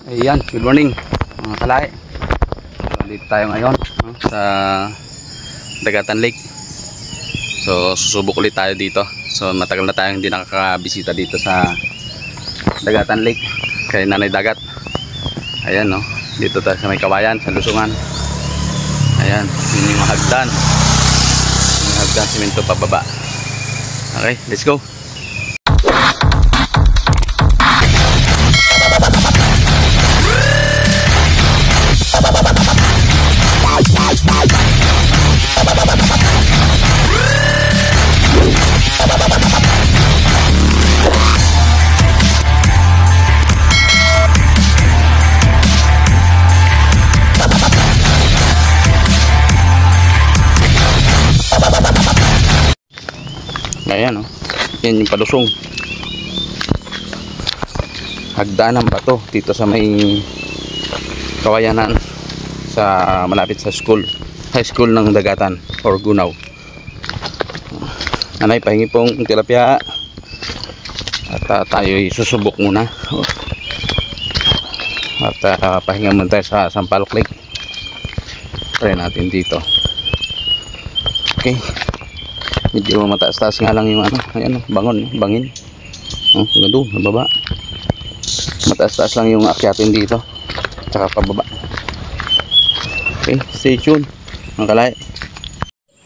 Ayan, good morning mga kalay. So, dito tayo ngayon sa Dagatan Lake. So susubok ulit tayo dito. So matagal na tayong hindi nakakabisita dito sa Dagatan Lake kay Nanay Dagat. Ayan no, dito tayo sa may Kawayan, sa Lusungan. Ayan, yun yung hagdan. Yung hagdan simento pababa. Okay, let's go. Ayan o, yan yung palusong hagdanan ba to dito sa may Kawayanan, sa malapit sa high school ng Dagatan or Gunaw. Anay, pahingi pong tilapia at tayo'y susubok muna at pahinga muna tayo sa Sampaloc Lake. Try natin dito. Okay, medyo mataas-taas nga lang yung ano, ayan, bangin. Gando, nababa. Mataas-taas lang yung akyatin dito, tsaka pababa. Okay, stay tuned mga kalay.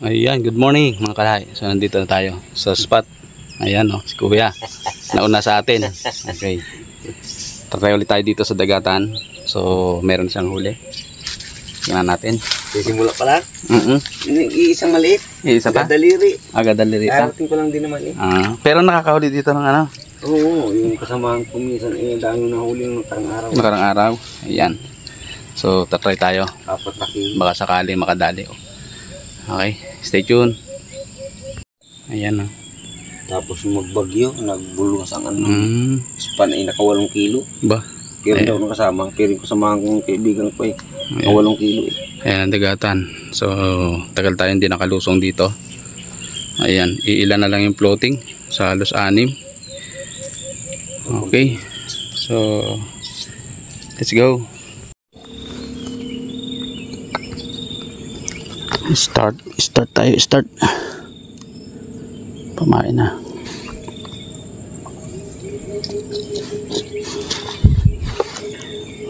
Ayan, good morning mga kalay. So nandito na tayo sa spot. Ayan o, si Kuya nauna sa atin. Okay, try ulit tayo dito sa Dagatan. So meron siyang huli. Tingnan natin. Sisimula pa lang? Iisang maliit. Isa pa? Agadaliri. Agadaliri pa? Darating ko lang din naman eh. Pero nakakahuli dito ng ano? Oo, yung kasamahan ko minsan dami na huli ng nakarang araw. Nakarang araw. Ayan. So tatry tayo. Apat na kilo. Baka sakali makadali. Okay, stay tuned. Ayan o. Tapos magbagyo, nagbulungas ang ano. Span ay naka 8 kilo. Ba? Kaya daw nung kasama. Pero yung kasamahan kong kaibigan ko eh. Naka 8 kilo eh. Ayan, Dagatan. So tagal tayo hindi nakalusong dito. Ayan, iilan na lang yung floating. Sa halos 6. Okay, so let's go. Start tayo. Pamain na.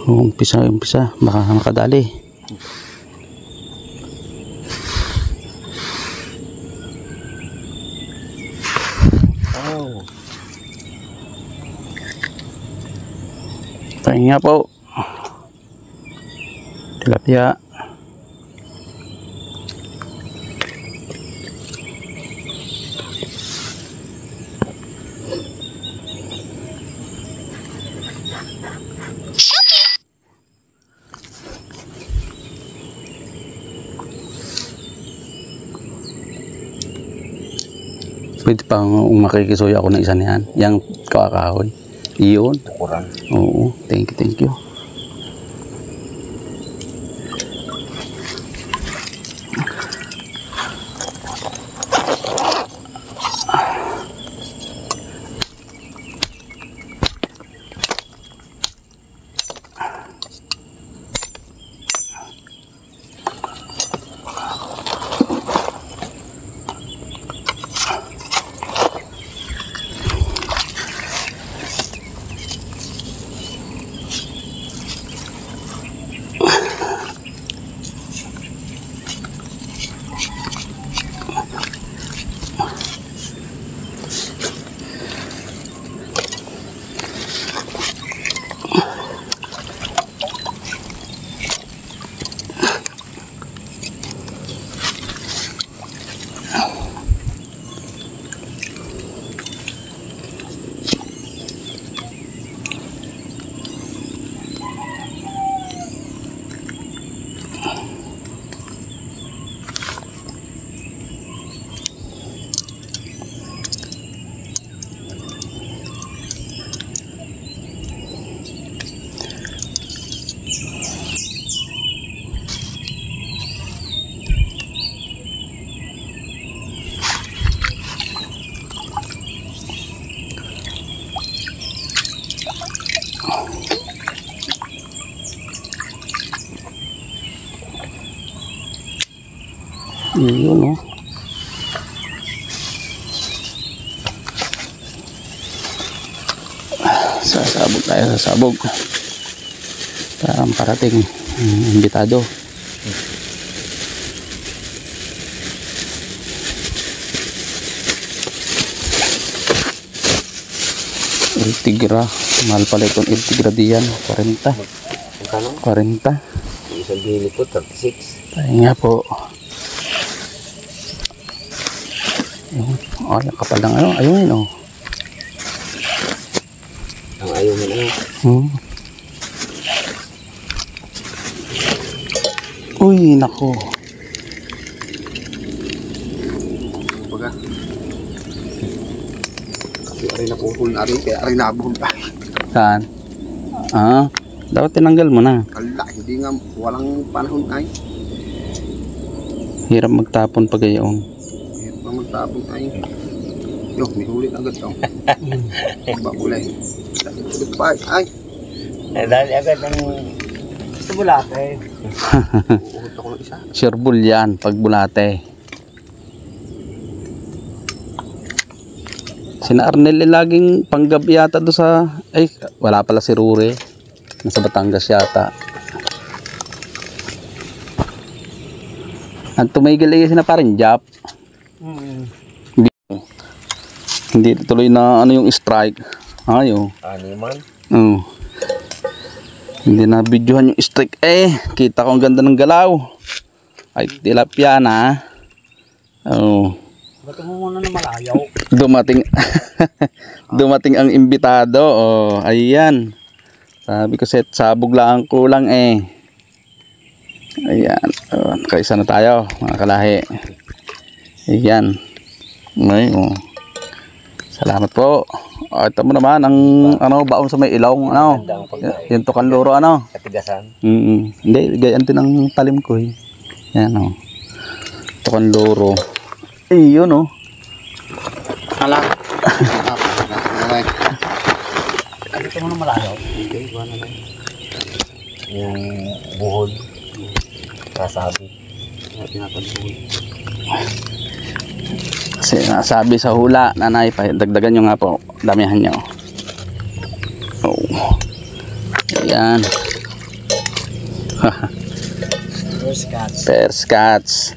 Umpisa baka makadali. Pahinga po. Tilapia. Pwede pa makikisuya ako ng isa niyan. Yang kakahoy. Iyon. Kurang. Oo. Thank you. Yun, oh. Sasabog tayo, sasabog. Parang parating. Imbitado. El Tigra. Mahal pala itong El Tigra diyan. 40. Magkano? 40. Isang bili ko, 36. Tayo nga po. Ayun. Oh, yung kapal ng ano. Ayun, oh. Ang ayaw mo na. Uy, nako. Baga. Kasi aray na pupul na rin, kaya aray nabuhol pa. Saan? Ah, dapat tinanggal mo na. Kala, hindi nga, walang panahon ay. Hirap magtapon pag gayon. Hirap na magtapon ay. Yo, may huli na agad to. Bakulay. Ulit pa ay. Dali agad ang sa bulate. Uuhot ako ng isa. Sureball yan pag bulate. Sina Arnel laging panggab yata do sa... Ay, wala pala si Rure. Nasa Batangas yata. At tumigil sina parin Jap. Hindi tuloy na ano yung strike. Ayo. Animan? Hindi na videohan yung strike. Kita ko ang ganda ng galaw. Ay, tilapia na. Ba't mo muna na malayaw? Dumating ang imbitado. Ayan. Sabi ko sabog lang kulang Ayan. Kaisa na tayo mga kalahi. Ayan. Ngayon. Salamat po. Ito mo naman ang baon sa may ilong. Yung tukan luro Katigasan? Hindi, gayan din ang talim ko Yan tukan luro. Yun Alam. Ito mo na malayaw. Okay, iba na lang. Yung buhol. Kasabi. Pinapagbuhol. Kasi nasabi sa hula, nanay, dagdagan nyo nga po, damihan nyo. Ayan. First cuts.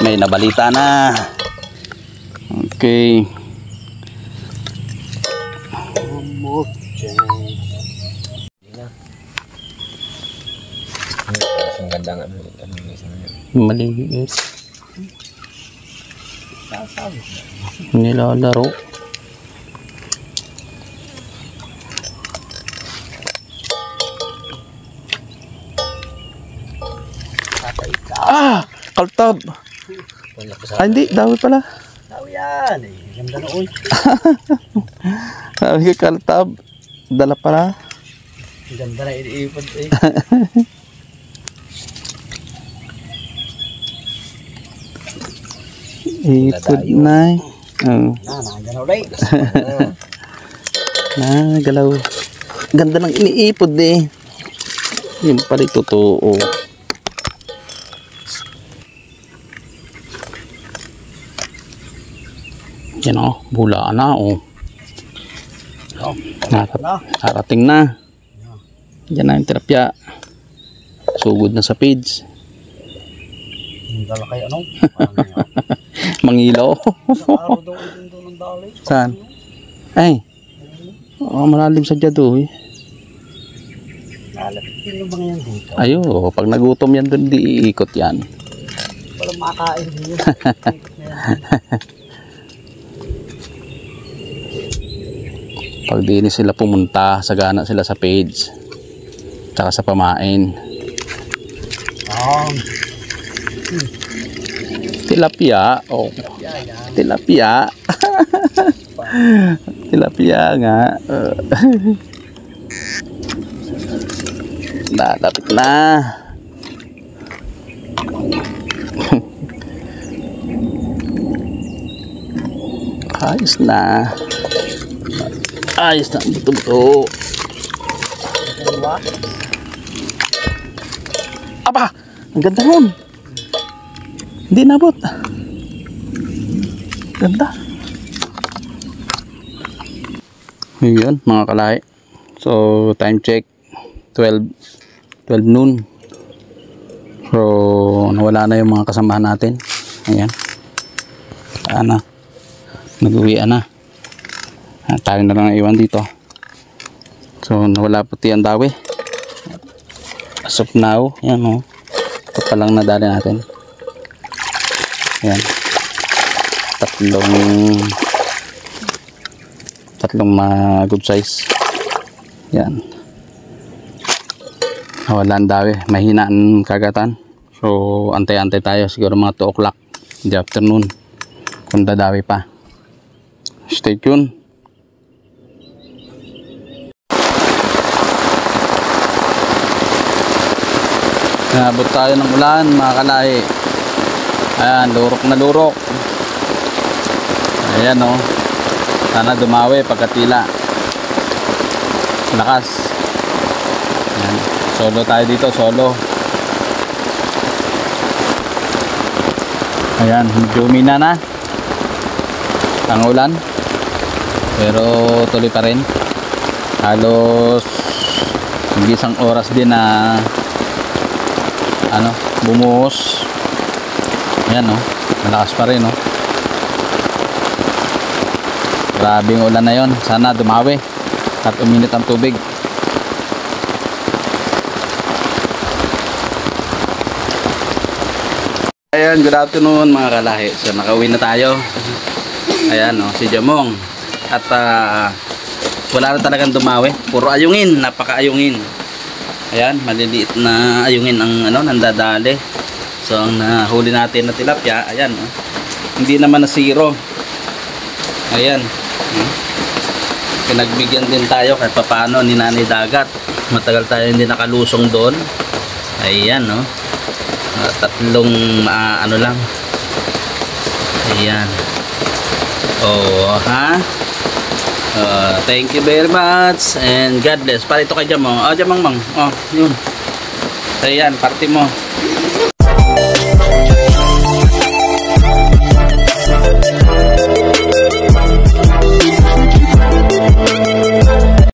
May nabalita na. Okay. Ang ganda nga. Maliit. Nilalaro. Kaltab. Hindi, dawi pala. Dawi yan. Ganda noon. Sabi ko kaltab. Dala pala. Ganda na iniipad Ipod na galaw. Ganda ng iniipod Yun pala totoo. Yan bula na Narating na. Yan na yung tilapia. Sugod na sa feeds. Dala kayo Mangilaw. Saan? Ay. Malalim sa dyan Sino ba ngayon dito? Ayo, pag nagutom yan doon, di iikot yan. Walang makain din. Pag di sila pumunta, sagana sila sa page. Tsaka sa pamain. Tilapia. Tilapia. Tilapia nga. Lapit na. Ayos na. Ayos na ang buto-buto. Aba! Ang ganda nun. Hindi nabot. Ganda. Yun mga kalahi. So time check 12 noon. So nawala na yung mga kasamahan natin. Ayan. Ana. Nag-uwian na. Tayo na lang iwan dito. So nawala puti ang dawi. As of now, yan o. Ito pa lang nadali natin. Ayan. Tatlong good size. Yan. Nawala ang dawi. Mahina ang kagatan. So antay-antay tayo. Siguro mga 2 o'clock in the afternoon. Kung dadawi pa. Stay tuned. Nabot tayo ng ulan mga kalahi. Ayan, lurok na lurok. Ayan o. Sana dumawi pagkatila. Lakas. Ayan. Solo tayo dito, solo. Ayan, medyo umina na ang ulan. Pero tuloy pa rin. Halos hindi isang oras din na bumuhos. Ayan o, malakas pa rin o. Grabing ulan na yon. Sana dumawi at uminit ang tubig. Ayan, good afternoon mga kalahi. So nakauwi na tayo. Ayan o, si Jamong. At wala na talagang dumawi. Puro ayungin, napaka-ayungin. Ayan, maliliit na ayungin ang nandadali. So ang nahuli natin na tilapia, ayan, hindi naman na zero. Ayan. Pinagbigyan din tayo kahit papaano ni Nanay Dagat. Matagal tayo hindi nakalusong doon. Ayan, no. Tatlong lang. Ayan. Oh, ha? Thank you very much and God bless. Para ito kay Jamong. Oh, Jamong mang. Oh, yun. Ayan, party mo.